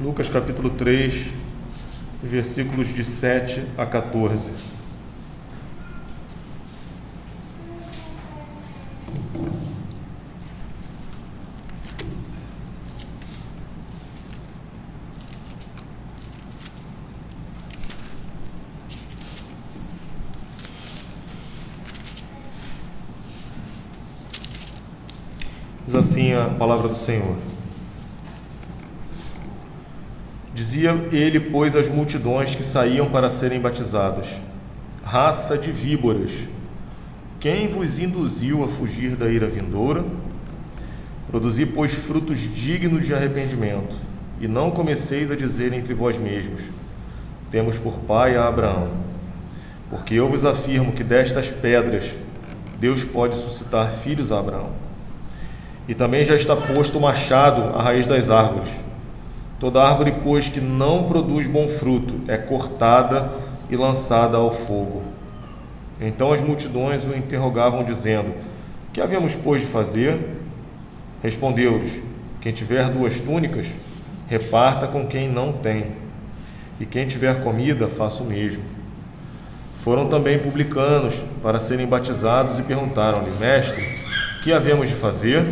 Lucas capítulo 3, versículos de 7 a 14. Diz assim a palavra do Senhor. Dizia ele, pois, às multidões que saíam para serem batizadas: raça de víboras, quem vos induziu a fugir da ira vindoura? Produzi, pois, frutos dignos de arrependimento, e não comeceis a dizer entre vós mesmos: temos por pai a Abraão. Porque eu vos afirmo que destas pedras Deus pode suscitar filhos a Abraão. E também já está posto o machado à raiz das árvores. Toda árvore, pois, que não produz bom fruto, é cortada e lançada ao fogo. Então as multidões o interrogavam, dizendo: que havemos, pois, de fazer? Respondeu-lhes: quem tiver 2 túnicas, reparta com quem não tem, e quem tiver comida, faça o mesmo. Foram também publicanos para serem batizados e perguntaram-lhe: mestre, que havemos de fazer?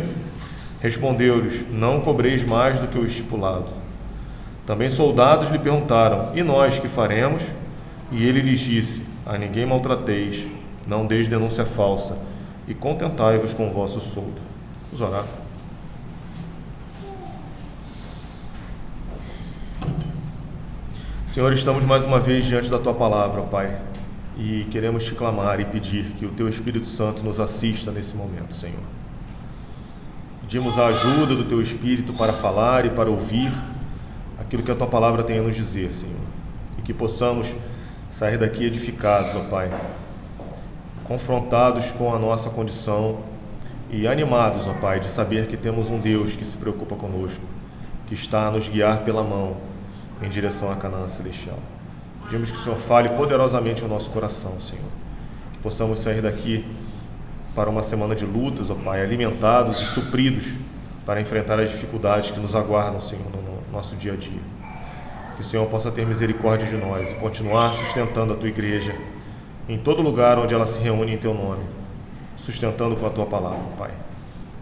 Respondeu-lhes: não cobreis mais do que o estipulado. Também soldados lhe perguntaram: e nós que faremos? E ele lhes disse: a ninguém maltrateis, não deis denúncia falsa, e contentai-vos com o vosso soldo. Vamos orar. Senhor, estamos mais uma vez diante da Tua palavra, Pai, e queremos Te clamar e pedir que o Teu Espírito Santo nos assista nesse momento, Senhor. Pedimos a ajuda do Teu Espírito para falar e para ouvir aquilo que a Tua palavra tem a nos dizer, Senhor. E que possamos sair daqui edificados, ó Pai, confrontados com a nossa condição e animados, ó Pai, de saber que temos um Deus que se preocupa conosco, que está a nos guiar pela mão em direção à Canaã celestial. Pedimos que o Senhor fale poderosamente ao nosso coração, Senhor. Que possamos sair daqui para uma semana de lutas, ó Pai, alimentados e supridos para enfrentar as dificuldades que nos aguardam, Senhor, no nosso dia a dia. Que o Senhor possa ter misericórdia de nós e continuar sustentando a Tua igreja em todo lugar onde ela se reúne em Teu nome, sustentando com a Tua palavra, Pai.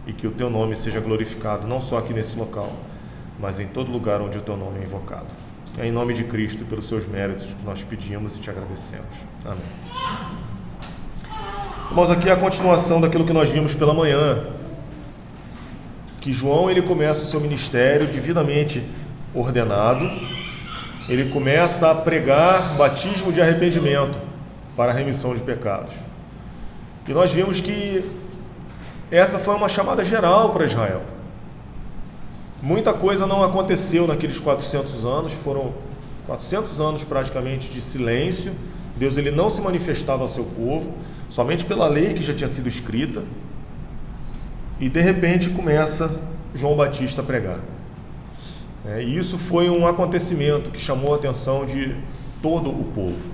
E que o Teu nome seja glorificado, não só aqui nesse local, mas em todo lugar onde o Teu nome é invocado. É em nome de Cristo e pelos Seus méritos que nós pedimos e Te agradecemos. Amém. Irmãos, aqui é a continuação daquilo que nós vimos pela manhã, que João ele começa o seu ministério devidamente ordenado, ele começa a pregar batismo de arrependimento para a remissão de pecados. E nós vimos que essa foi uma chamada geral para Israel. Muita coisa não aconteceu naqueles 400 anos, foram 400 anos praticamente de silêncio. Deus ele não se manifestava ao seu povo, somente pela lei que já tinha sido escrita, e de repente começa João Batista a pregar. E isso foi um acontecimento que chamou a atenção de todo o povo.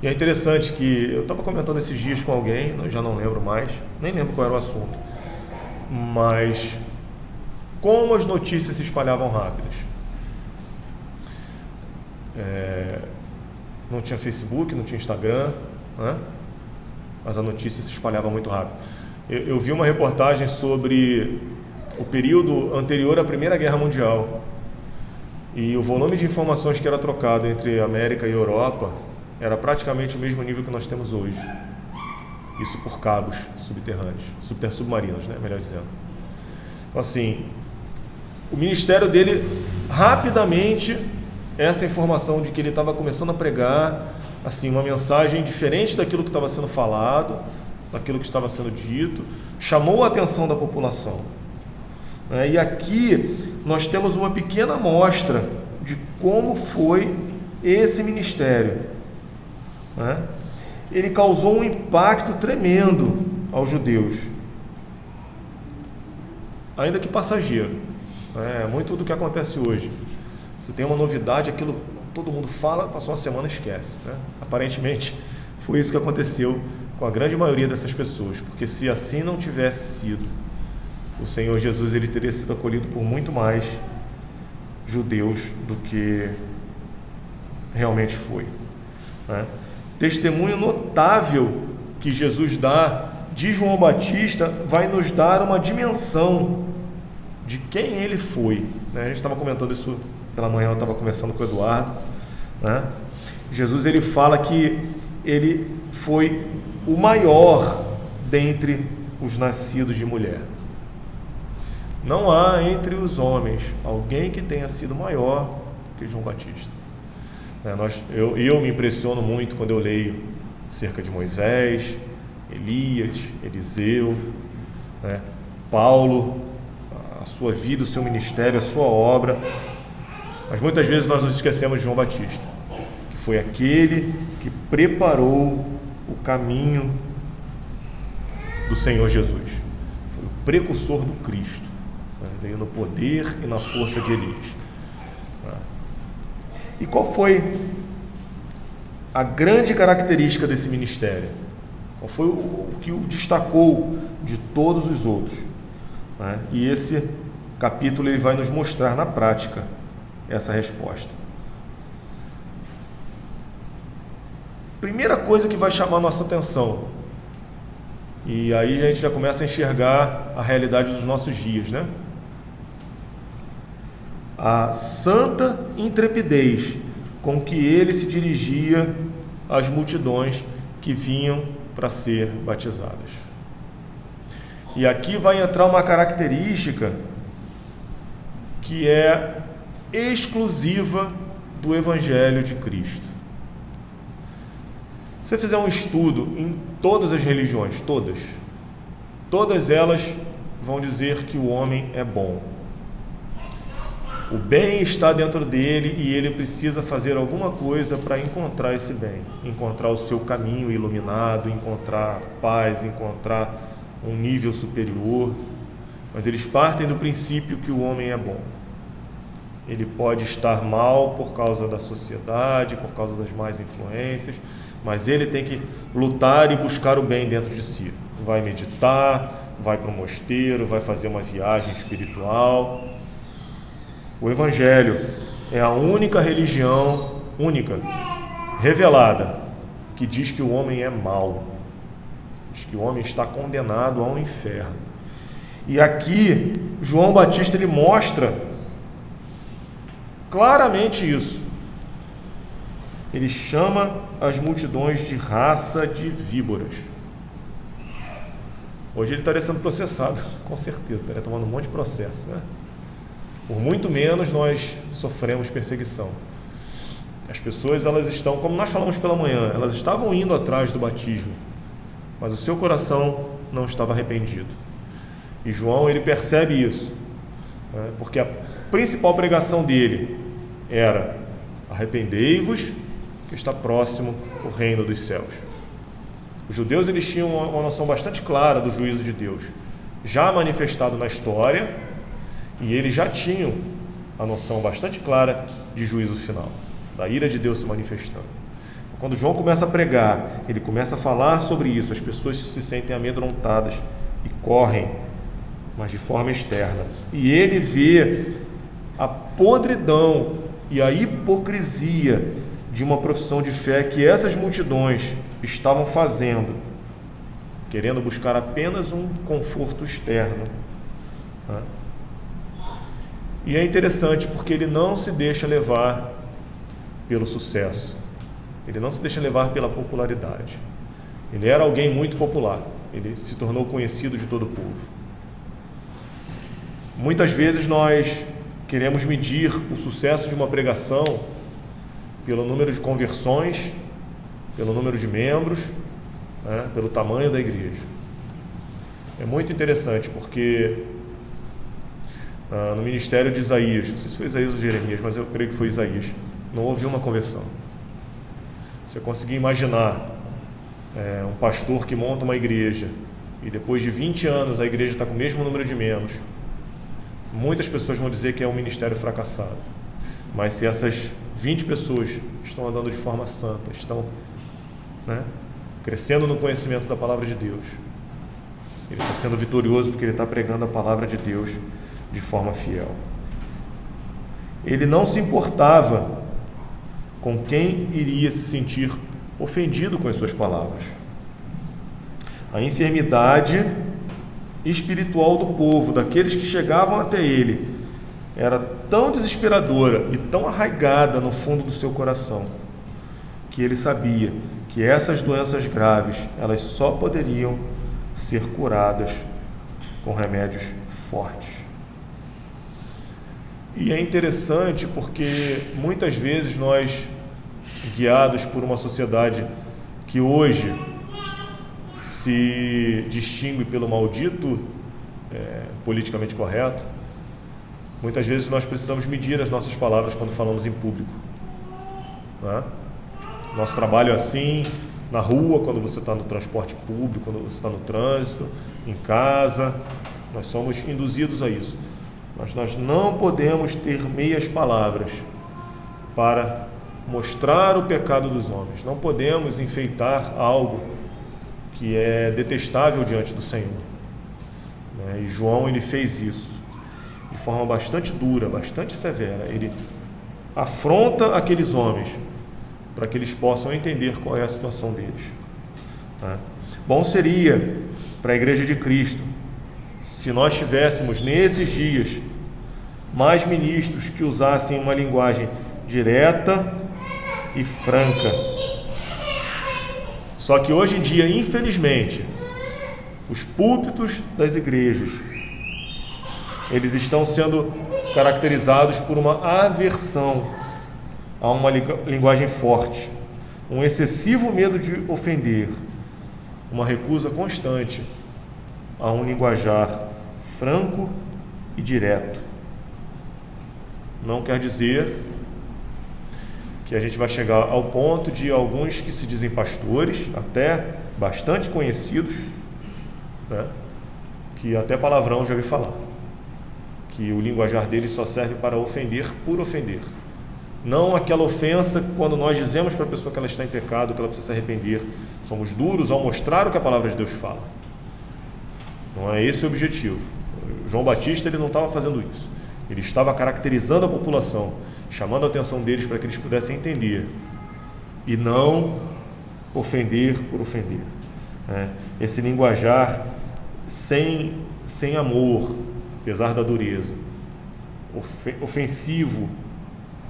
E é interessante que eu estava comentando esses dias com alguém, eu já não lembro mais, nem lembro qual era o assunto, mas como as notícias se espalhavam rápidas. Não tinha Facebook, não tinha Instagram, né? Mas a notícia se espalhava muito rápido. Eu vi uma reportagem sobre o período anterior à Primeira Guerra Mundial, e o volume de informações que era trocado entre América e Europa era praticamente o mesmo nível que nós temos hoje. Isso por cabos subterrâneos, submarinos, né? Melhor dizendo. Então, assim, o ministério dele, rapidamente, essa informação de que ele estava começando a pregar, assim, uma mensagem diferente daquilo que estava sendo falado, daquilo que estava sendo dito, chamou a atenção da população. E aqui nós temos uma pequena amostra de como foi esse ministério. Ele causou um impacto tremendo aos judeus, ainda que passageiro. É muito do que acontece hoje. Você tem uma novidade, aquilo todo mundo fala, passou uma semana e esquece. Aparentemente foi isso que aconteceu com a grande maioria dessas pessoas, porque se assim não tivesse sido, o Senhor Jesus ele teria sido acolhido por muito mais judeus do que realmente foi, né? Testemunho notável que Jesus dá de João Batista vai nos dar uma dimensão de quem ele foi, né? A gente estava comentando isso pela manhã, eu estava conversando com o Eduardo, né? Jesus, ele fala que ele foi o maior dentre os nascidos de mulher. Não há entre os homens alguém que tenha sido maior que João Batista. Eu me impressiono muito quando eu leio acerca de Moisés, Elias, Eliseu, né? Paulo, a sua vida, o seu ministério, a sua obra. Mas muitas vezes nós nos esquecemos de João Batista, que foi aquele que preparou o caminho do Senhor Jesus. Foi o precursor do Cristo, né? Veio no poder e na força de Elias. E qual foi a grande característica desse ministério? Qual foi o que o destacou de todos os outros, né? E esse capítulo ele vai nos mostrar na prática essa resposta. Primeira coisa que vai chamar nossa atenção, e aí a gente já começa a enxergar a realidade dos nossos dias, né? A santa intrepidez com que ele se dirigia às multidões que vinham para ser batizadas. E aqui vai entrar uma característica que é exclusiva do Evangelho de Cristo. Se você fizer um estudo em todas as religiões, todas elas vão dizer que o homem é bom. O bem está dentro dele e ele precisa fazer alguma coisa para encontrar esse bem, encontrar o seu caminho iluminado, encontrar paz, encontrar um nível superior. Mas eles partem do princípio que o homem é bom. Ele pode estar mal por causa da sociedade, por causa das más influências, mas ele tem que lutar e buscar o bem dentro de si. Vai meditar, vai para um mosteiro, vai fazer uma viagem espiritual. O Evangelho é a única religião, revelada, que diz que o homem é mau, diz que o homem está condenado ao inferno. E aqui, João Batista ele mostra claramente isso. Ele chama as multidões de raça de víboras. Hoje ele estaria sendo processado, com certeza, estaria tomando um monte de processo, né? Por muito menos nós sofremos perseguição. As pessoas, elas estão, como nós falamos pela manhã, elas estavam indo atrás do batismo, mas o seu coração não estava arrependido. E João, ele percebe isso, né? Porque a principal pregação dele era: arrependei-vos, que está próximo o reino dos céus. Os judeus, eles tinham uma noção bastante clara do juízo de Deus, já manifestado na história, e eles já tinham a noção bastante clara de juízo final, da ira de Deus se manifestando. Quando João começa a pregar, ele começa a falar sobre isso, as pessoas se sentem amedrontadas e correm, mas de forma externa. E ele vê a podridão e a hipocrisia de uma profissão de fé que essas multidões estavam fazendo, querendo buscar apenas um conforto externo, né? E é interessante porque ele não se deixa levar pelo sucesso, ele não se deixa levar pela popularidade. Ele era alguém muito popular, ele se tornou conhecido de todo o povo. Muitas vezes nós queremos medir o sucesso de uma pregação pelo número de conversões, pelo número de membros, né, pelo tamanho da igreja. É muito interessante porque no ministério de Isaías, não sei se foi Isaías ou Jeremias, mas eu creio que foi Isaías, não houve uma conversão. Você conseguir imaginar um pastor que monta uma igreja e depois de 20 anos a igreja está com o mesmo número de membros, muitas pessoas vão dizer que é um ministério fracassado. Mas se essas 20 pessoas estão andando de forma santa, estão, né, crescendo no conhecimento da palavra de Deus, ele está sendo vitorioso porque ele está pregando a palavra de Deus de forma fiel. Ele não se importava com quem iria se sentir ofendido com as suas palavras. A enfermidade espiritual do povo, daqueles que chegavam até ele, era tão desesperadora e tão arraigada no fundo do seu coração, que ele sabia que essas doenças graves, elas só poderiam ser curadas com remédios fortes. E é interessante porque muitas vezes nós, guiados por uma sociedade que hoje se distingue pelo maldito politicamente correto, muitas vezes nós precisamos medir as nossas palavras quando falamos em público, né? Nosso trabalho é assim, na rua, quando você está no transporte público, quando você está no trânsito, em casa, nós somos induzidos a isso. Mas nós não podemos ter meias palavras para mostrar o pecado dos homens. Não podemos enfeitar algo que é detestável diante do Senhor, né? E João, ele fez isso de forma bastante dura, bastante severa. Ele afronta aqueles homens para que eles possam entender qual é a situação deles, né? Bom seria para a Igreja de Cristo se nós tivéssemos nesses dias mais ministros que usassem uma linguagem direta e franca. Só que hoje em dia, infelizmente, os púlpitos das igrejas, eles estão sendo caracterizados por uma aversão a uma linguagem forte, um excessivo medo de ofender, uma recusa constante a um linguajar franco e direto. Não quer dizer que a gente vai chegar ao ponto de alguns que se dizem pastores, até bastante conhecidos, né, que até palavrão já ouvi falar, que o linguajar deles só serve para ofender por ofender. Não aquela ofensa quando nós dizemos para a pessoa que ela está em pecado, que ela precisa se arrepender. Somos duros ao mostrar o que a palavra de Deus fala. Não é esse o objetivo. João Batista, ele não estava fazendo isso. Ele estava caracterizando a população, chamando a atenção deles para que eles pudessem entender e não ofender por ofender, né? Esse linguajar sem amor, apesar da dureza, ofensivo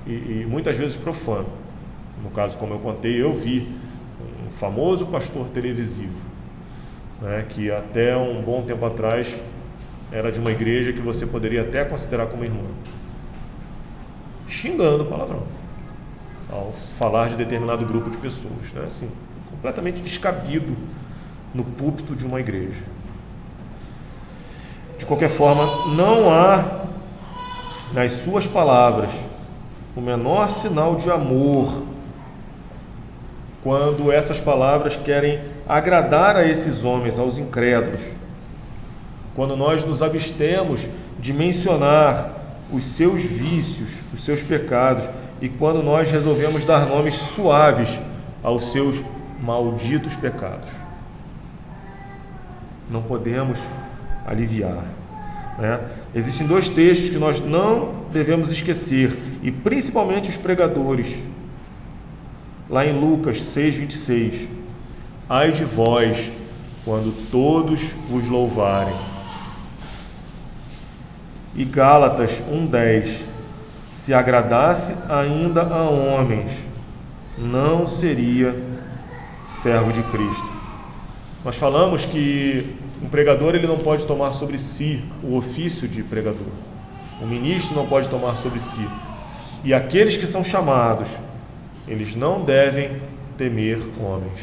e muitas vezes profano. No caso, como eu contei, eu vi um famoso pastor televisivo, né, que até um bom tempo atrás era de uma igreja que você poderia até considerar como irmã, xingando palavrão ao falar de determinado grupo de pessoas, né? Assim, completamente descabido no púlpito de uma igreja. De qualquer forma, não há nas suas palavras o menor sinal de amor quando essas palavras querem agradar a esses homens, aos incrédulos. Quando nós nos abstemos de mencionar os seus vícios, os seus pecados, e quando nós resolvemos dar nomes suaves aos seus malditos pecados. Não podemos aliviar, né? Existem dois textos que nós não devemos esquecer, e principalmente os pregadores. Lá em Lucas 6:26, ai de vós, quando todos vos louvarem. E Gálatas 1:10, se agradasse ainda a homens, não seria servo de Cristo. Nós falamos que um pregador, ele não pode tomar sobre si o ofício de pregador. O ministro não pode tomar sobre si. E aqueles que são chamados, eles não devem temer homens.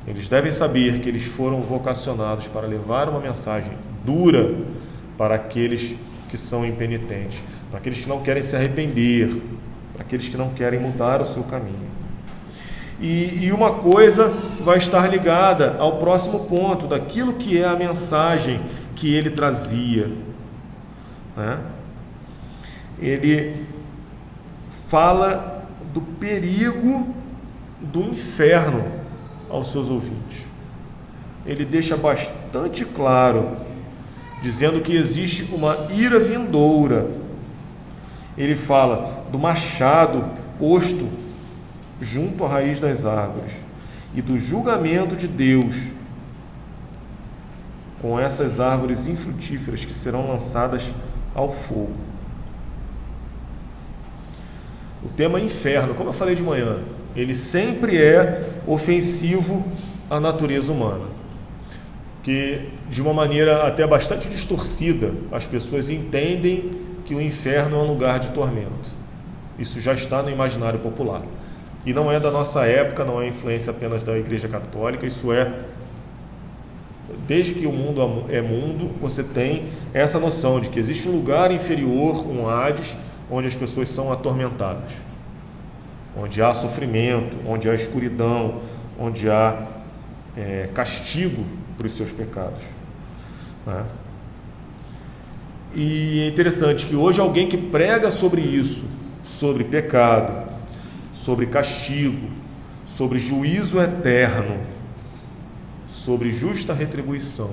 Eles devem saber que eles foram vocacionados para levar uma mensagem dura para aqueles que são impenitentes, para aqueles que não querem se arrepender, para aqueles que não querem mudar o seu caminho. E uma coisa vai estar ligada ao próximo ponto, daquilo que é a mensagem que ele trazia, né? Ele fala do perigo do inferno aos seus ouvintes. Ele deixa bastante claro, dizendo que existe uma ira vindoura ele fala do machado posto junto à raiz das árvores e do julgamento de Deus com essas árvores infrutíferas que serão lançadas ao fogo. O tema inferno, como eu falei de manhã, ele sempre é ofensivo à natureza humana, que de uma maneira até bastante distorcida, as pessoas entendem que o inferno é um lugar de tormento. Isso já está no imaginário popular. E não é da nossa época, não é influência apenas da Igreja Católica, isso é, desde que o mundo é mundo, você tem essa noção de que existe um lugar inferior, um Hades, onde as pessoas são atormentadas, onde há sofrimento, onde há escuridão, onde há castigo para os seus pecados, né? E é interessante que hoje alguém que prega sobre isso, sobre pecado, sobre castigo, sobre juízo eterno, sobre justa retribuição,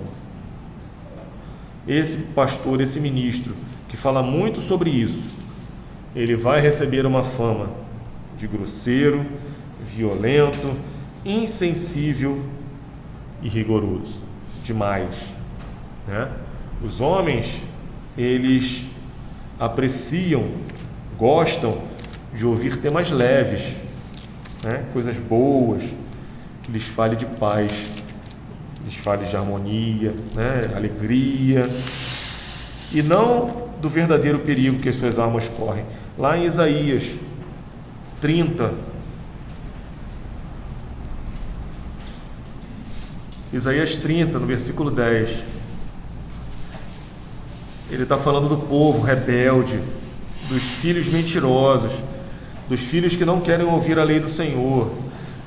esse pastor, esse ministro que fala muito sobre isso, ele vai receber uma fama de grosseiro, violento, insensível e rigoroso demais, né? Os homens, eles apreciam, gostam de ouvir temas leves, né? Coisas boas, que lhes fale de paz, lhes fale de harmonia, né? Alegria, e não do verdadeiro perigo que as suas almas correm. Lá em Isaías 30, no versículo 10, ele está falando do povo rebelde, dos filhos mentirosos, dos filhos que não querem ouvir a lei do Senhor.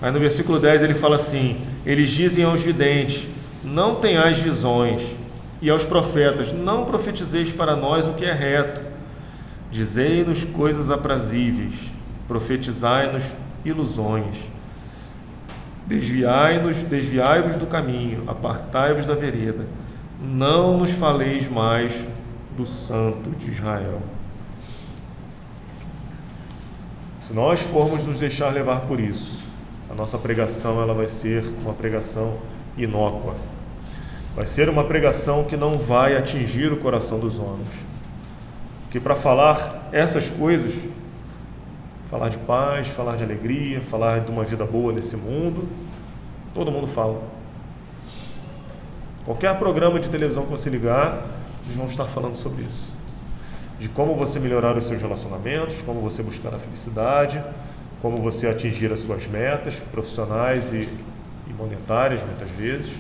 Aí no versículo 10 ele fala assim: eles dizem aos videntes, não tenhais visões, e aos profetas, não profetizeis para nós o que é reto. Dizei-nos coisas aprazíveis, profetizai-nos ilusões. Desviai-vos do caminho, apartai-vos da vereda. Não nos faleis mais do Santo de Israel. Se nós formos nos deixar levar por isso, a nossa pregação ela vai ser uma pregação inócua. Vai ser uma pregação que não vai atingir o coração dos homens. Porque para falar essas coisas, falar de paz, falar de alegria, falar de uma vida boa nesse mundo, todo mundo fala. Qualquer programa de televisão que você ligar, eles vão estar falando sobre isso. De como você melhorar os seus relacionamentos, como você buscar a felicidade, como você atingir as suas metas profissionais e monetárias, muitas vezes.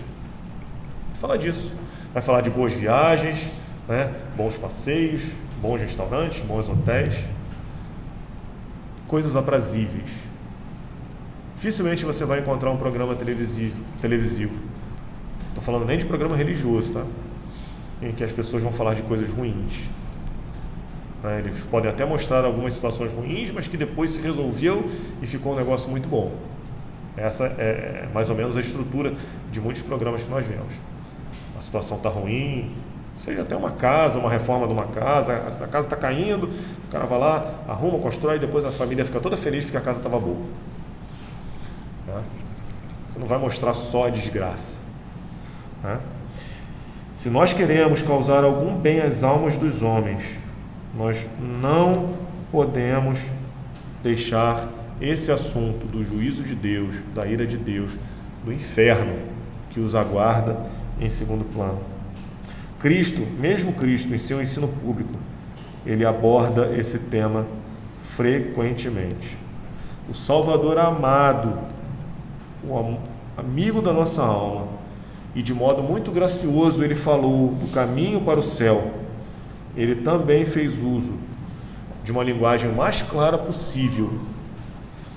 Vai falar disso. Vai falar de boas viagens, né? Bons passeios, bons restaurantes, bons hotéis. Coisas aprazíveis. Dificilmente você vai encontrar um programa televisivo. Estou falando nem de programa religioso, tá? Em que as pessoas vão falar de coisas ruins. Eles podem até mostrar algumas situações ruins, mas que depois se resolveu e ficou um negócio muito bom. Essa é mais ou menos a estrutura de muitos programas que nós vemos. A situação está ruim, seja até uma casa, uma reforma de uma casa, a casa está caindo, o cara vai lá, arruma, constrói, e depois a família fica toda feliz porque a casa estava boa. Você não vai mostrar só a desgraça. Se nós queremos causar algum bem às almas dos homens, nós não podemos deixar esse assunto do juízo de Deus, da ira de Deus, do inferno que os aguarda em segundo plano. Cristo, mesmo Cristo, em seu ensino público, ele aborda esse tema frequentemente. O Salvador amado, o amigo da nossa alma, e de modo muito gracioso ele falou do caminho para o céu. Ele também fez uso de uma linguagem mais clara possível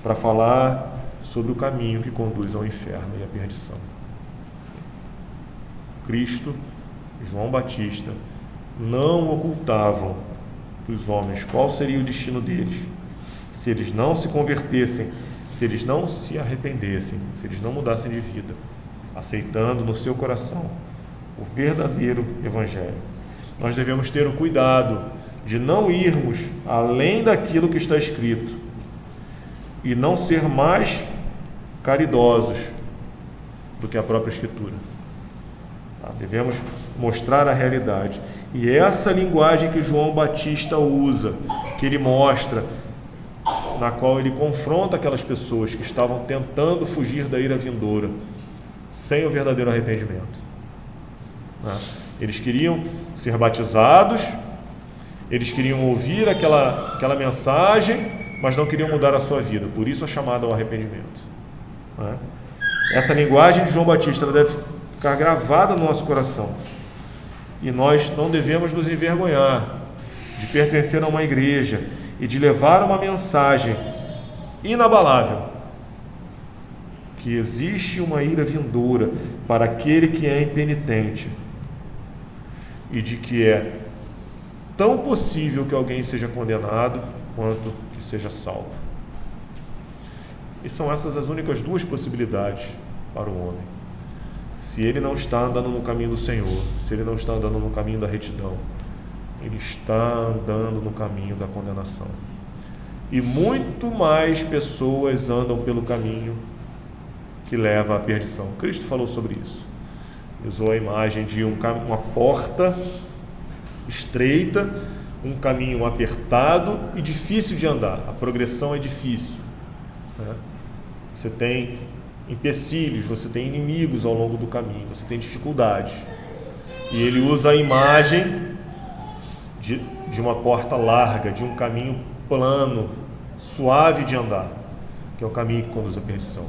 para falar sobre o caminho que conduz ao inferno e à perdição. Cristo, João Batista, não ocultavam dos homens qual seria o destino deles, se eles não se convertessem, se eles não se arrependessem, se eles não mudassem de vida, aceitando no seu coração o verdadeiro Evangelho. Nós devemos ter o cuidado de não irmos além daquilo que está escrito e não ser mais caridosos do que a própria Escritura. Devemos mostrar a realidade. E essa linguagem que João Batista usa, que ele mostra, na qual ele confronta aquelas pessoas que estavam tentando fugir da ira vindoura, sem o verdadeiro arrependimento. Eles queriam ser batizados, eles queriam ouvir aquela mensagem, mas não queriam mudar a sua vida. Por isso a chamada ao arrependimento. Essa linguagem de João Batista deve ficar gravada no nosso coração. E nós não devemos nos envergonhar de pertencer a uma igreja e de levar uma mensagem inabalável, que existe uma ira vindoura para aquele que é impenitente e de que é tão possível que alguém seja condenado quanto que seja salvo. E são essas as únicas duas possibilidades para o homem. Se ele não está andando no caminho do Senhor, se ele não está andando no caminho da retidão, ele está andando no caminho da condenação. E muito mais pessoas andam pelo caminho que leva à perdição. Cristo falou sobre isso. Ele usou a imagem de uma porta estreita, um caminho apertado e difícil de andar. A progressão é difícil. Você tem empecilhos, você tem inimigos ao longo do caminho, você tem dificuldades. E ele usa a imagem de uma porta larga, de um caminho plano, suave de andar, que é o caminho que conduz à perdição.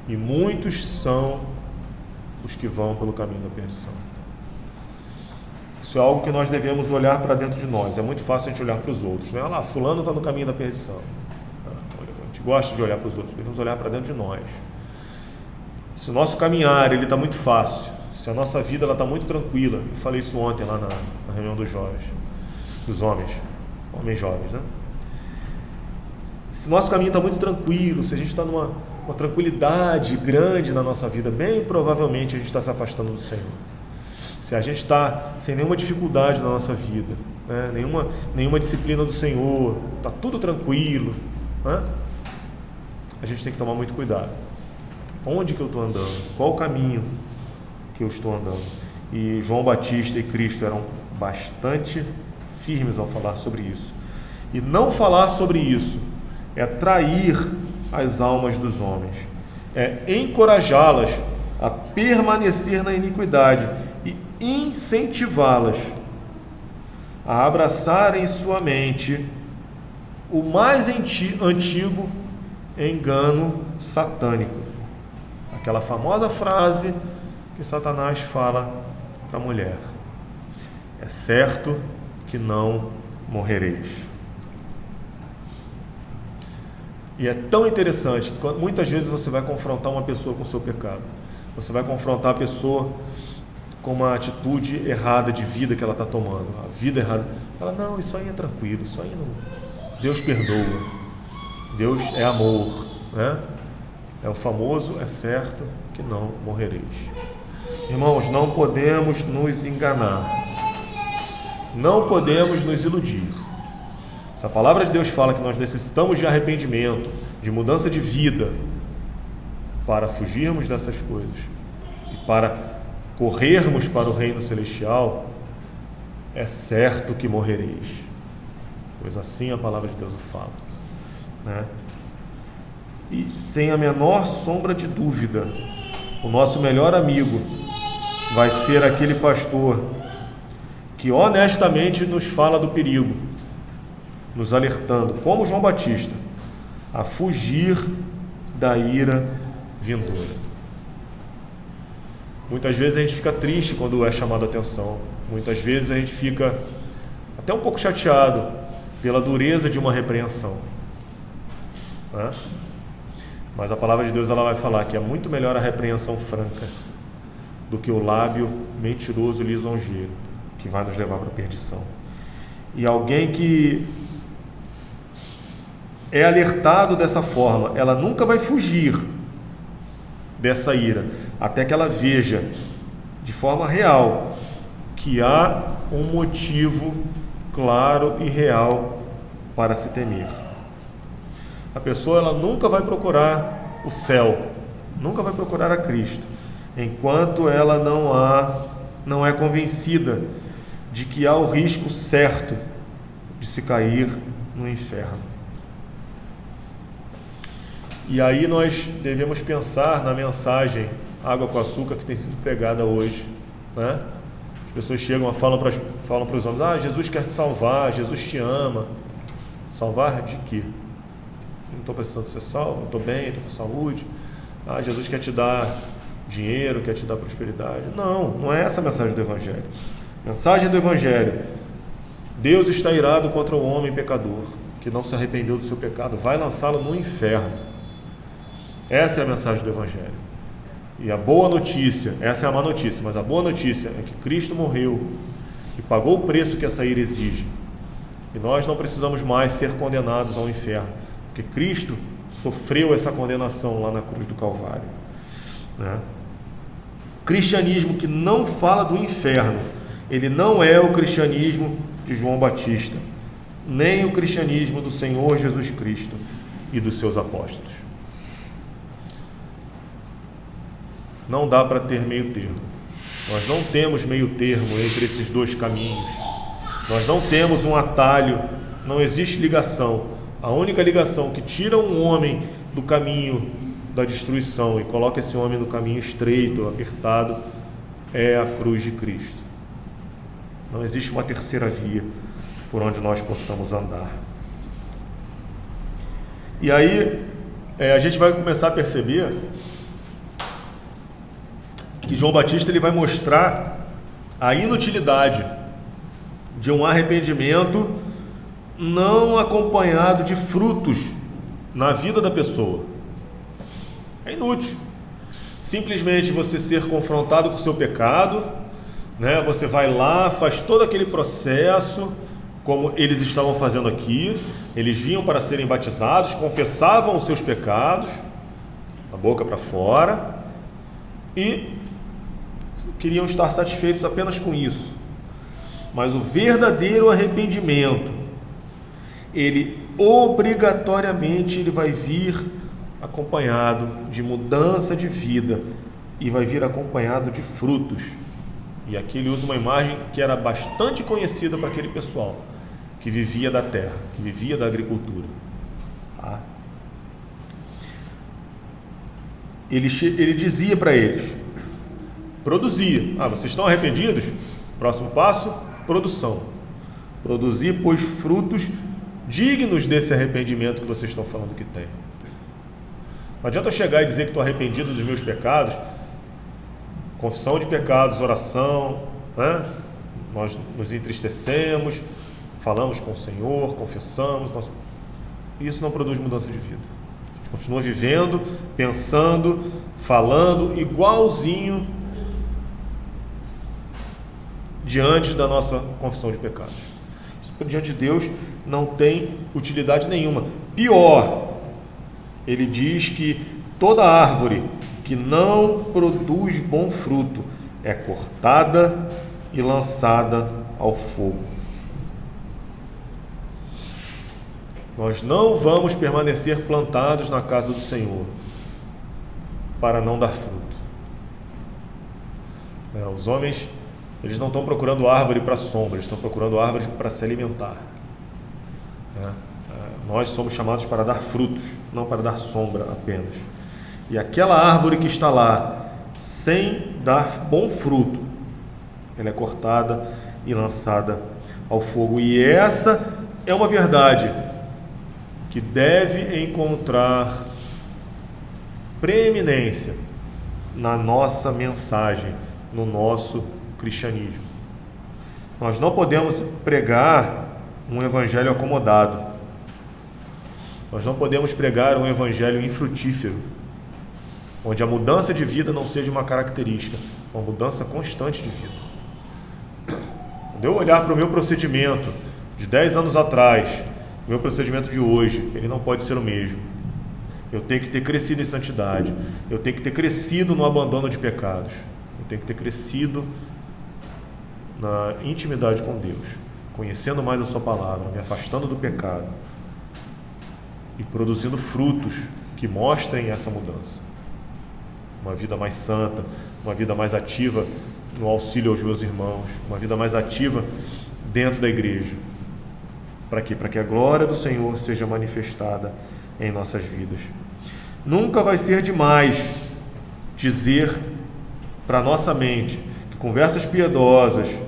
E muitos são os que vão pelo caminho da perdição. Isso é algo que nós devemos olhar para dentro de nós. É muito fácil a gente olhar para os outros, né? Olha lá, fulano está no caminho da perdição. A gente gosta de olhar para os outros, devemos olhar para dentro de nós. Se o nosso caminhar ele está muito fácil, se a nossa vida está muito tranquila, eu falei isso ontem lá na reunião dos jovens, dos homens jovens, né? Se nosso caminho está muito tranquilo, se a gente está numa tranquilidade grande na nossa vida, bem provavelmente a gente está se afastando do Senhor. Se a gente está sem nenhuma dificuldade na nossa vida, né? nenhuma disciplina do Senhor, está tudo tranquilo, né? A gente tem que tomar muito cuidado. Onde que eu estou andando? Qual o caminho que eu estou andando? E João Batista e Cristo eram bastante firmes ao falar sobre isso. E não falar sobre isso é trair as almas dos homens, é encorajá-las a permanecer na iniquidade e incentivá-las a abraçarem em sua mente o mais antigo engano satânico. Aquela famosa frase que Satanás fala para a mulher: é certo que não morrereis. E é tão interessante que muitas vezes você vai confrontar uma pessoa com o seu pecado. Você vai confrontar a pessoa com uma atitude errada de vida que ela está tomando, a vida errada. Ela, não, isso aí é tranquilo, isso aí não. Deus perdoa, Deus é amor, né? É o famoso, é certo que não morrereis. Irmãos, não podemos nos enganar, não podemos nos iludir. Se a palavra de Deus fala que nós necessitamos de arrependimento, de mudança de vida, para fugirmos dessas coisas e para corrermos para o reino celestial, é certo que morrereis, pois assim a palavra de Deus o fala, né? E sem a menor sombra de dúvida, o nosso melhor amigo vai ser aquele pastor que honestamente nos fala do perigo, nos alertando, como João Batista, a fugir da ira vindoura. Muitas vezes a gente fica triste quando é chamado a atenção, muitas vezes a gente fica até um pouco chateado pela dureza de uma repreensão, né? Mas a palavra de Deus ela vai falar que é muito melhor a repreensão franca do que o lábio mentiroso e lisonjeiro, que vai nos levar para a perdição. E alguém que é alertado dessa forma, ela nunca vai fugir dessa ira, até que ela veja de forma real que há um motivo claro e real para se temer. A pessoa ela nunca vai procurar o céu, nunca vai procurar a Cristo, enquanto ela não é convencida de que há o risco certo de se cair no inferno. E aí nós devemos pensar na mensagem Água com Açúcar que tem sido pregada hoje, né? As pessoas chegam e falam para os homens: Jesus quer te salvar, Jesus te ama. Salvar de quê? Não estou precisando ser salvo, estou bem, estou com saúde. Jesus quer te dar dinheiro, quer te dar prosperidade. Não é essa a mensagem do Evangelho. Mensagem do Evangelho: Deus está irado contra o homem pecador que não se arrependeu do seu pecado, vai lançá-lo no inferno. Essa é a mensagem do Evangelho. E a boa notícia, essa é a má notícia, mas a boa notícia é que Cristo morreu e pagou o preço que essa ira exige. E nós não precisamos mais ser condenados ao inferno, porque Cristo sofreu essa condenação lá na cruz do Calvário, né? Cristianismo que não fala do inferno, ele não é o cristianismo de João Batista, nem o cristianismo do Senhor Jesus Cristo e dos seus apóstolos. Não dá para ter meio termo. Nós não temos meio termo entre esses dois caminhos. Nós não temos um atalho, não existe ligação. A única ligação que tira um homem do caminho da destruição e coloca esse homem no caminho estreito, apertado, é a cruz de Cristo. Não existe uma terceira via por onde nós possamos andar. E aí a gente vai começar a perceber que João Batista ele vai mostrar a inutilidade de um arrependimento não acompanhado de frutos na vida da pessoa. É inútil. Simplesmente você ser confrontado com o seu pecado, né? Você vai lá, faz todo aquele processo, como eles estavam fazendo aqui. Eles vinham para serem batizados, confessavam os seus pecados, da boca para fora, e queriam estar satisfeitos apenas com isso. Mas o verdadeiro arrependimento, ele obrigatoriamente vai vir acompanhado de mudança de vida e vai vir acompanhado de frutos. E aqui ele usa uma imagem que era bastante conhecida para aquele pessoal que vivia da terra, que vivia da agricultura. Tá? Ele dizia para eles: produzir. Vocês estão arrependidos? Próximo passo, produção. Produzir, pois, frutos dignos desse arrependimento que vocês estão falando que tem. Não adianta eu chegar e dizer que estou arrependido dos meus pecados, confissão de pecados, oração, né? Nós nos entristecemos, falamos com o Senhor, confessamos, isso não produz mudança de vida. A gente continua vivendo, pensando, falando igualzinho diante da nossa confissão de pecados. Isso diante de Deus não tem utilidade nenhuma. Pior, ele diz que toda árvore que não produz bom fruto é cortada e lançada ao fogo. Nós não vamos permanecer plantados na casa do Senhor para não dar fruto. Os homens, eles não estão procurando árvore para sombra, eles estão procurando árvores para se alimentar. Nós somos chamados para dar frutos, não para dar sombra apenas. E aquela árvore que está lá, sem dar bom fruto, ela é cortada e lançada ao fogo. E essa é uma verdade que deve encontrar preeminência na nossa mensagem, no nosso cristianismo. Nós não podemos pregar um evangelho acomodado. Nós não podemos pregar um evangelho infrutífero, onde a mudança de vida não seja uma característica, uma mudança constante de vida. Quando eu olhar para o meu procedimento de 10 anos atrás, meu procedimento de hoje, ele não pode ser o mesmo. Eu tenho que ter crescido em santidade, eu tenho que ter crescido no abandono de pecados, eu tenho que ter crescido na intimidade com Deus. conhecendo mais a sua palavra, me afastando do pecado e produzindo frutos que mostrem essa mudança. Uma vida mais santa, uma vida mais ativa no auxílio aos meus irmãos, uma vida mais ativa dentro da igreja. Para quê? Para que a glória do Senhor seja manifestada em nossas vidas. Nunca vai ser demais dizer para nossa mente que conversas piedosas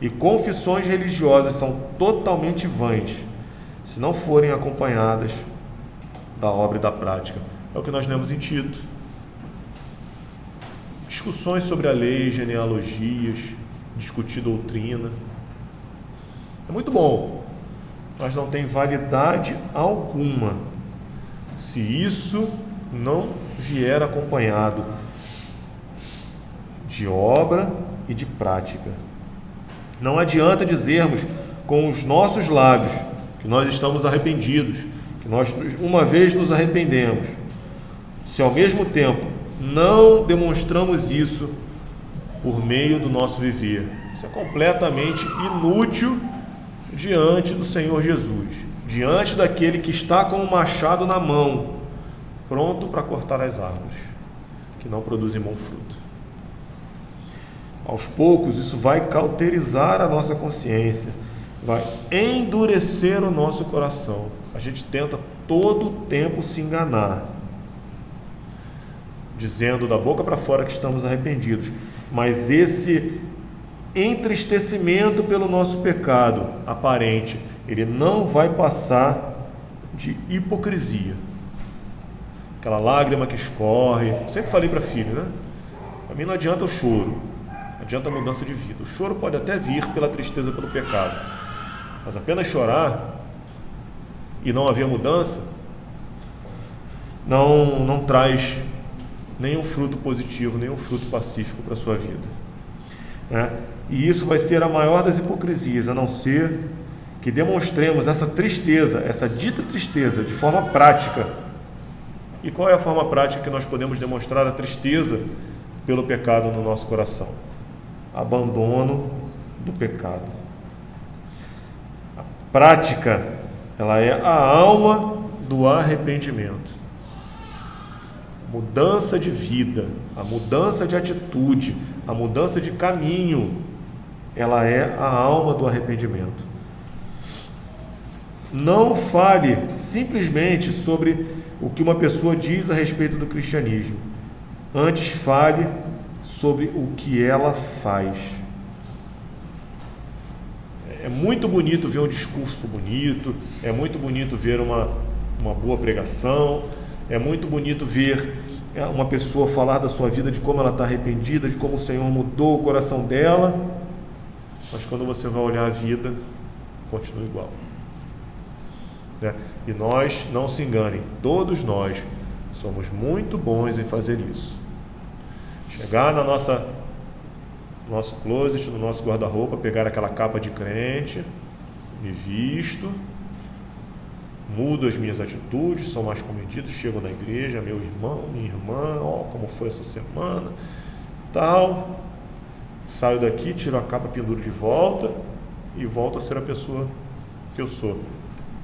e confissões religiosas são totalmente vãs se não forem acompanhadas da obra e da prática. É o que nós lemos em Tito. Discussões sobre a lei, genealogias, discutir doutrina. É muito bom, mas não tem validade alguma se isso não vier acompanhado de obra e de prática. Não adianta dizermos com os nossos lábios que nós estamos arrependidos, que nós uma vez nos arrependemos, se ao mesmo tempo não demonstramos isso por meio do nosso viver. Isso é completamente inútil diante do Senhor Jesus, diante daquele que está com o machado na mão, pronto para cortar as árvores que não produzem bom fruto. Aos poucos isso vai cauterizar a nossa consciência, vai endurecer o nosso coração. A gente tenta todo o tempo se enganar, dizendo da boca para fora que estamos arrependidos, mas esse entristecimento pelo nosso pecado aparente, ele não vai passar de hipocrisia. Aquela lágrima que escorre. Sempre falei para filho, né? Para mim não adianta o choro, adianta a mudança de vida. O choro pode até vir pela tristeza, pelo pecado, mas apenas chorar e não haver mudança não traz nenhum fruto positivo, nenhum fruto pacífico para a sua vida, né? E isso vai ser a maior das hipocrisias, a não ser que demonstremos essa tristeza, essa dita tristeza, de forma prática. E qual é a forma prática que nós podemos demonstrar a tristeza pelo pecado no nosso coração? Abandono do pecado. A prática, ela é a alma do arrependimento. Mudança de vida, a mudança de atitude, a mudança de caminho, ela é a alma do arrependimento. Não fale simplesmente sobre o que uma pessoa diz a respeito do cristianismo. Antes fale sobre o que ela faz. É muito bonito ver um discurso bonito, é muito bonito ver uma boa pregação, é muito bonito ver uma pessoa falar da sua vida, de como ela está arrependida, de como o Senhor mudou o coração dela, mas quando você vai olhar a vida, continua igual, né? E nós, não se enganem, todos nós somos muito bons em fazer isso. Chegar no nosso closet, no nosso guarda-roupa, pegar aquela capa de crente, me visto, mudo as minhas atitudes, sou mais comedido, chego na igreja, meu irmão, minha irmã, como foi essa semana, tal, saio daqui, tiro a capa, penduro de volta e volto a ser a pessoa que eu sou,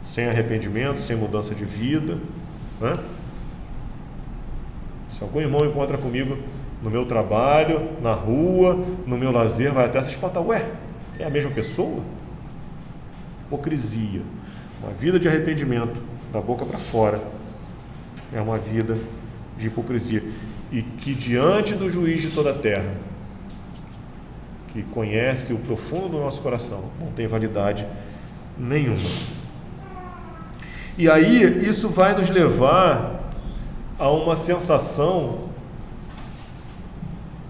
sem arrependimento, sem mudança de vida, né? Se algum irmão encontra comigo no meu trabalho, na rua, no meu lazer, vai até se espantar. Ué, é a mesma pessoa? Hipocrisia. Uma vida de arrependimento da boca para fora é uma vida de hipocrisia, e que diante do juiz de toda a terra, que conhece o profundo do nosso coração, não tem validade nenhuma. E aí isso vai nos levar a uma sensação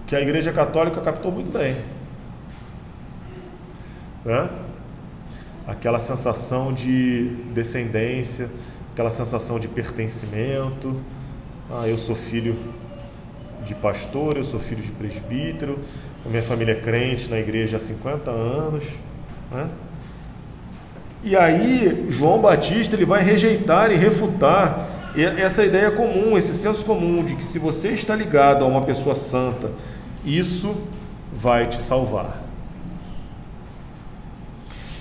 que a Igreja Católica captou muito bem, né? Aquela sensação de descendência, aquela sensação de pertencimento. Eu sou filho de pastor, eu sou filho de presbítero, a minha família é crente na igreja há 50 anos, né? E aí João Batista ele vai rejeitar e refutar essa ideia comum, esse senso comum de que se você está ligado a uma pessoa santa, isso vai te salvar.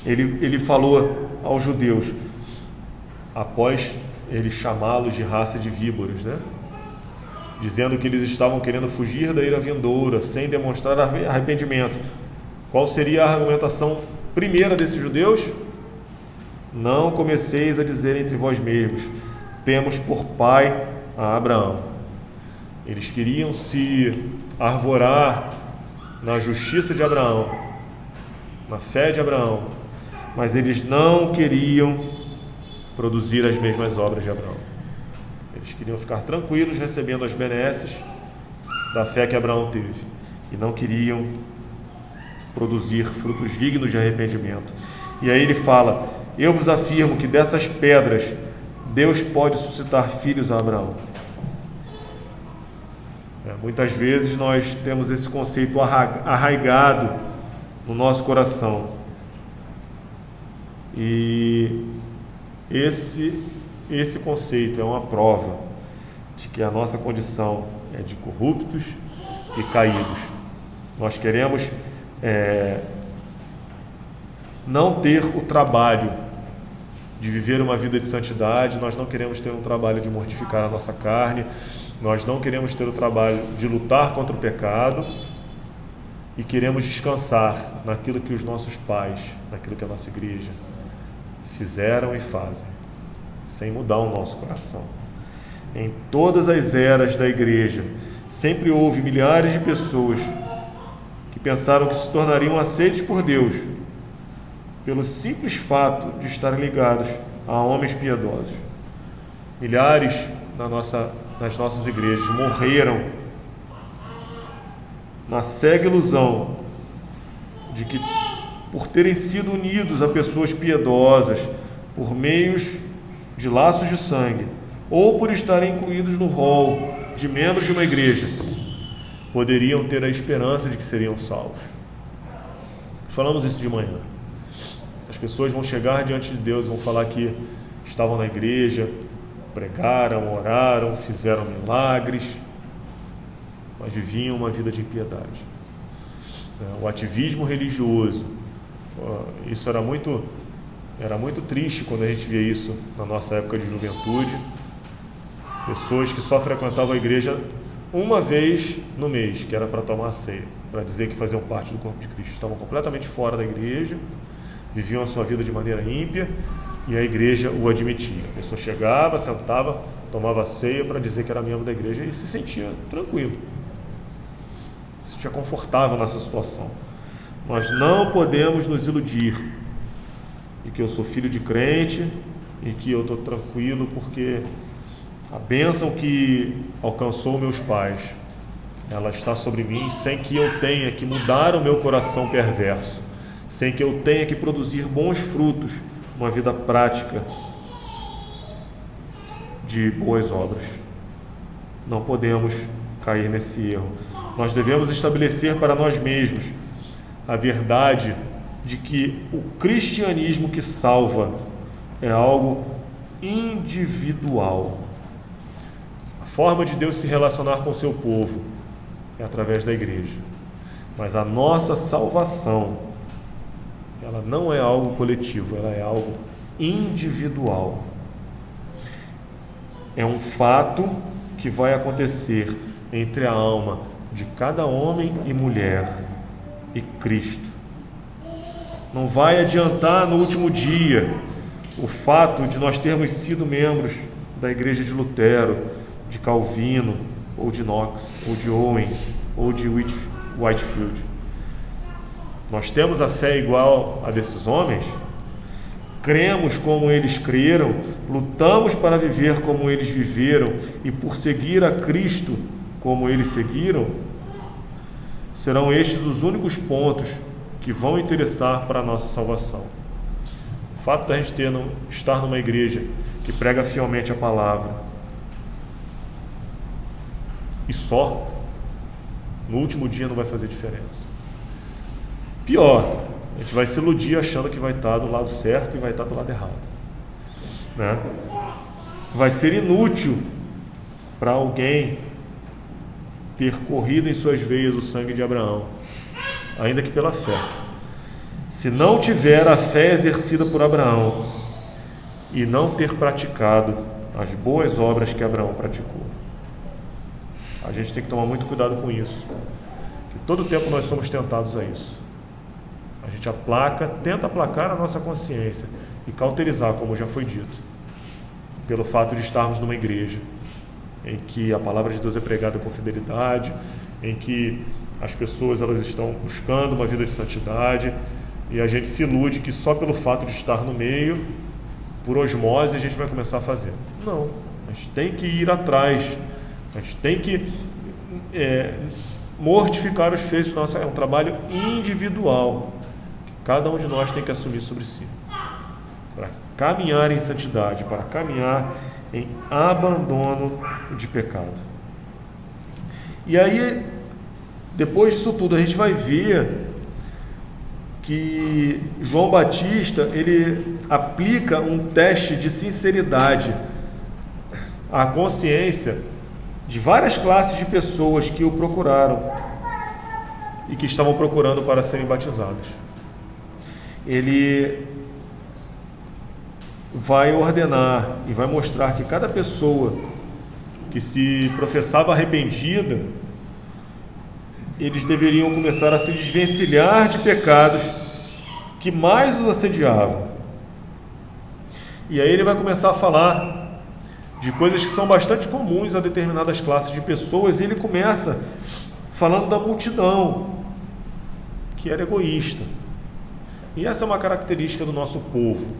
Ele falou aos judeus, após ele chamá-los de raça de víboras, né? Dizendo que eles estavam querendo fugir da ira vindoura, sem demonstrar arrependimento. Qual seria a argumentação primeira desses judeus? Não comeceis a dizer entre vós mesmos, temos por pai a Abraão. Eles queriam se arvorar na justiça de Abraão, na fé de Abraão, mas eles não queriam produzir as mesmas obras de Abraão. Eles queriam ficar tranquilos recebendo as benesses da fé que Abraão teve e não queriam produzir frutos dignos de arrependimento. E aí ele fala, eu vos afirmo que dessas pedras Deus pode suscitar filhos a Abraão. Muitas vezes nós temos esse conceito arraigado no nosso coração. E esse conceito é uma prova de que a nossa condição é de corruptos e caídos. Nós queremos não ter o trabalho de viver uma vida de santidade, nós não queremos ter um trabalho de mortificar a nossa carne, nós não queremos ter o trabalho de lutar contra o pecado e queremos descansar naquilo que os nossos pais, naquilo que a nossa igreja fizeram e fazem, sem mudar o nosso coração. Em todas as eras da igreja, sempre houve milhares de pessoas que pensaram que se tornariam aceitos por Deus pelo simples fato de estarem ligados a homens piedosos. Milhares nas nossas igrejas morreram na cega ilusão de que, por terem sido unidos a pessoas piedosas por meios de laços de sangue, ou por estarem incluídos no rol de membros de uma igreja, poderiam ter a esperança de que seriam salvos. Falamos isso de manhã. As pessoas vão chegar diante de Deus e vão falar que estavam na igreja, pregaram, oraram, fizeram milagres, mas viviam uma vida de impiedade. O ativismo religioso, isso era muito triste quando a gente via isso na nossa época de juventude. Pessoas que só frequentavam a igreja uma vez no mês, que era para tomar a ceia, para dizer que faziam parte do corpo de Cristo. Estavam completamente fora da igreja, viviam a sua vida de maneira ímpia e a igreja o admitia. A pessoa chegava, sentava, tomava a ceia para dizer que era membro da igreja e se sentia tranquilo, se sentia confortável nessa situação. Nós não podemos nos iludir de que eu sou filho de crente e que eu estou tranquilo porque a bênção que alcançou meus pais, ela está sobre mim sem que eu tenha que mudar o meu coração perverso, sem que eu tenha que produzir bons frutos, uma vida prática de boas obras. Não podemos cair nesse erro. Nós devemos estabelecer para nós mesmos a verdade de que o cristianismo que salva é algo individual. A forma de Deus se relacionar com o seu povo é através da igreja. Mas a nossa salvação, ela não é algo coletivo, ela é algo individual. É um fato que vai acontecer entre a alma de cada homem e mulher e Cristo. Não vai adiantar no último dia o fato de nós termos sido membros da igreja de Lutero, de Calvino, ou de Knox, ou de Owen, ou de Whitefield. Nós temos a fé igual a desses homens, cremos como eles creram, lutamos para viver como eles viveram e por seguir a Cristo como eles seguiram. Serão estes os únicos pontos que vão interessar para a nossa salvação. O fato da gente estar numa igreja que prega fielmente a palavra e só, no último dia não vai fazer diferença. Pior, a gente vai se iludir achando que vai estar do lado certo e vai estar do lado errado, né? Vai ser inútil para alguém ter corrido em suas veias o sangue de Abraão, ainda que pela fé. se não tiver a fé exercida por Abraão e não ter praticado as boas obras que Abraão praticou. A gente tem que tomar muito cuidado com isso, que todo tempo nós somos tentados a isso. A gente tenta aplacar a nossa consciência e cauterizar, como já foi dito, pelo fato de estarmos numa igreja em que a palavra de Deus é pregada com fidelidade, em que as pessoas elas estão buscando uma vida de santidade, e a gente se ilude que só pelo fato de estar no meio, por osmose, a gente vai começar a fazer. Não, a gente tem que ir atrás, a gente tem que mortificar os feitos. Nossa, é um trabalho individual, que cada um de nós tem que assumir sobre si, para caminhar em santidade, para caminhar em abandono de pecado. E aí, depois disso tudo, a gente vai ver que João Batista, ele aplica um teste de sinceridade à consciência de várias classes de pessoas que o procuraram e que estavam procurando para serem batizadas. Ele vai ordenar e vai mostrar que cada pessoa que se professava arrependida, eles deveriam começar a se desvencilhar de pecados que mais os assediavam. E aí ele vai começar a falar de coisas que são bastante comuns a determinadas classes de pessoas, e ele começa falando da multidão, que era egoísta. E essa é uma característica do nosso povo,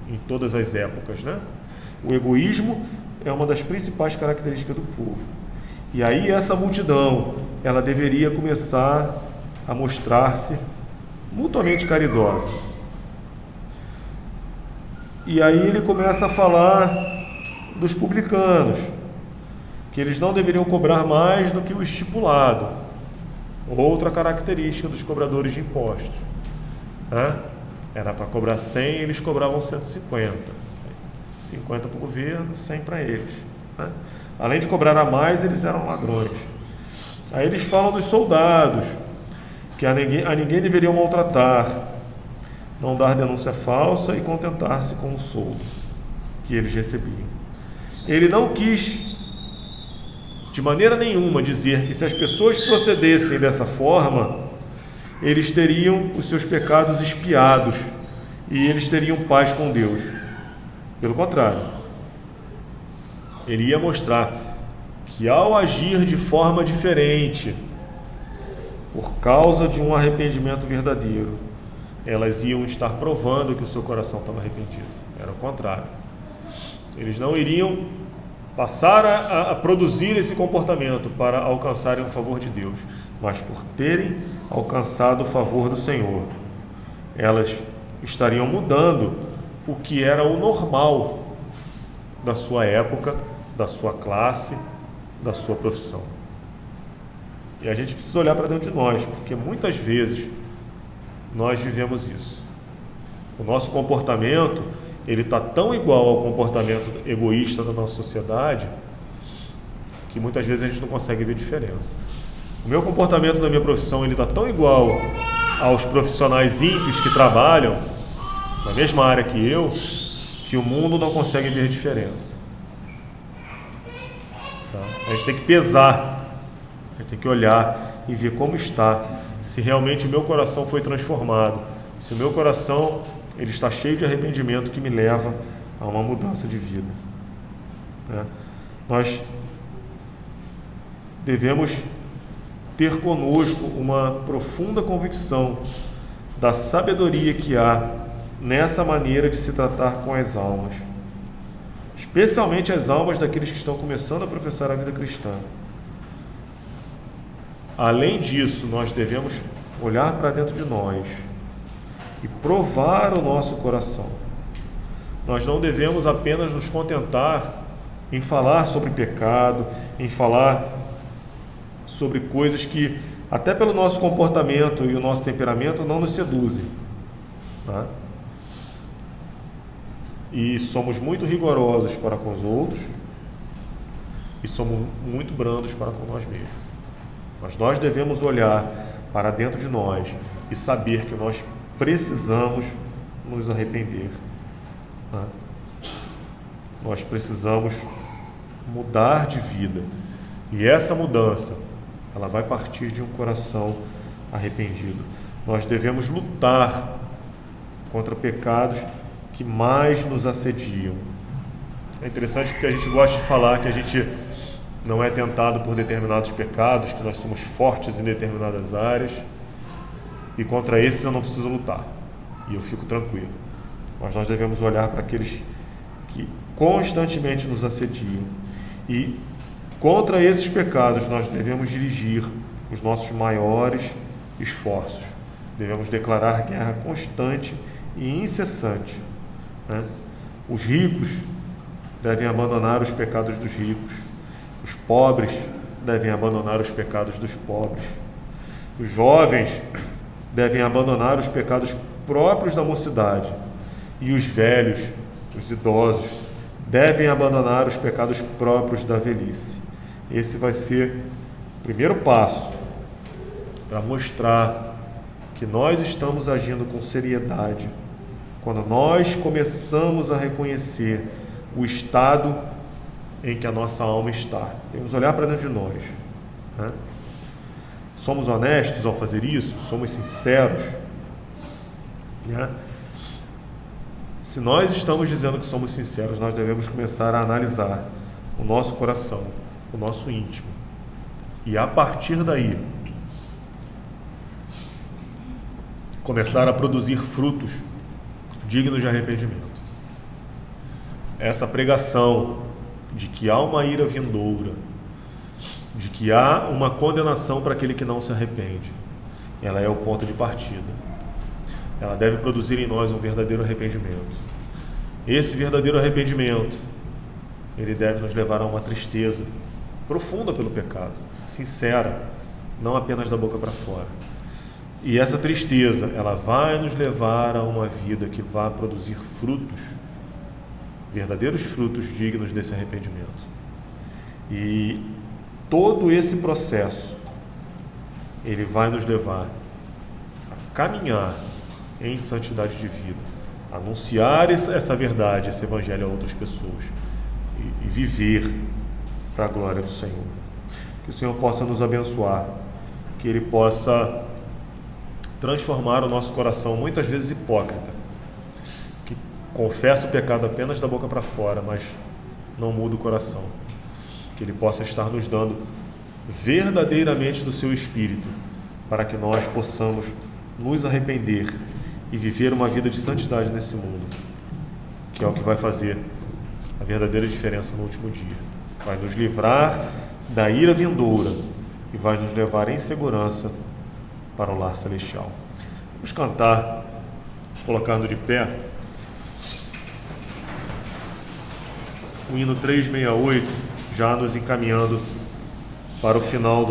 em todas as épocas, né? O egoísmo é uma das principais características do povo. E aí essa multidão, ela deveria começar a mostrar-se mutuamente caridosa. E aí ele começa a falar dos publicanos, que eles não deveriam cobrar mais do que o estipulado. Outra característica dos cobradores de impostos, né? Era para cobrar 100, eles cobravam 150. 50 para o governo, 100 para eles, né? Além de cobrar a mais, eles eram ladrões. Aí eles falam dos soldados, que a ninguém deveriam maltratar, não dar denúncia falsa e contentar-se com o soldo que eles recebiam. Ele não quis, de maneira nenhuma, dizer que se as pessoas procedessem dessa forma, eles teriam os seus pecados expiados e eles teriam paz com Deus. Pelo contrário, ele ia mostrar que ao agir de forma diferente, por causa de um arrependimento verdadeiro, elas iam estar provando que o seu coração estava arrependido. Era o contrário. Eles não iriam passar a produzir esse comportamento para alcançarem o favor de Deus, mas por terem alcançado o favor do Senhor, elas estariam mudando o que era o normal da sua época, da sua classe, da sua profissão. E a gente precisa olhar para dentro de nós, porque muitas vezes nós vivemos isso. O nosso comportamento, ele está tão igual ao comportamento egoísta da nossa sociedade, que muitas vezes a gente não consegue ver diferença. O meu comportamento na minha profissão, ele está tão igual aos profissionais ímpios que trabalham na mesma área que eu, que o mundo não consegue ver diferença. Tá? A gente tem que pesar, a gente tem que olhar e ver como está, se realmente o meu coração foi transformado, se o meu coração ele está cheio de arrependimento que me leva a uma mudança de vida. Nós devemos ter conosco uma profunda convicção da sabedoria que há nessa maneira de se tratar com as almas, especialmente as almas daqueles que estão começando a professar a vida cristã. Além disso, nós devemos olhar para dentro de nós e provar o nosso coração. Nós não devemos apenas nos contentar em falar sobre pecado, em falar sobre coisas que, até pelo nosso comportamento e o nosso temperamento, não nos seduzem, tá? E somos muito rigorosos para com os outros e somos muito brandos para com nós mesmos. Mas nós devemos olhar para dentro de nós e saber que nós precisamos nos arrepender. Né? Nós precisamos mudar de vida. E essa mudança, ela vai partir de um coração arrependido. Nós devemos lutar contra pecados que mais nos assediam. É interessante porque a gente gosta de falar que a gente não é tentado por determinados pecados, que nós somos fortes em determinadas áreas, e contra esses eu não preciso lutar, e eu fico tranquilo. Mas nós devemos olhar para aqueles que constantemente nos assediam, e contra esses pecados nós devemos dirigir os nossos maiores esforços. Devemos declarar guerra constante e incessante. Né? Os ricos devem abandonar os pecados dos ricos. Os pobres devem abandonar os pecados dos pobres. Os jovens devem abandonar os pecados próprios da mocidade. E os velhos, os idosos, devem abandonar os pecados próprios da velhice. Esse vai ser o primeiro passo para mostrar que nós estamos agindo com seriedade quando nós começamos a reconhecer o estado em que a nossa alma está. Devemos olhar para dentro de nós. Né? Somos honestos ao fazer isso? Somos sinceros? Né? Se nós estamos dizendo que somos sinceros, nós devemos começar a analisar o nosso coração, o nosso íntimo. E a partir daí, começar a produzir frutos dignos de arrependimento. Essa pregação de que há uma ira vindoura, de que há uma condenação para aquele que não se arrepende, ela é o ponto de partida. Ela deve produzir em nós um verdadeiro arrependimento. Esse verdadeiro arrependimento, ele deve nos levar a uma tristeza profunda pelo pecado, sincera, não apenas da boca para fora. E essa tristeza, ela vai nos levar a uma vida que vai produzir frutos, verdadeiros frutos dignos desse arrependimento. E todo esse processo, ele vai nos levar a caminhar em santidade de vida, anunciar essa verdade, esse evangelho a outras pessoas e viver para a glória do Senhor. Que o Senhor possa nos abençoar, que Ele possa transformar o nosso coração, muitas vezes hipócrita, que confessa o pecado apenas da boca para fora, mas não muda o coração. Que Ele possa estar nos dando verdadeiramente do seu Espírito, para que nós possamos nos arrepender e viver uma vida de santidade nesse mundo, que é o que vai fazer a verdadeira diferença no último dia. Vai nos livrar da ira vindoura e vai nos levar em segurança para o lar celestial. Vamos cantar, nos colocando de pé, o hino 368, já nos encaminhando para o final do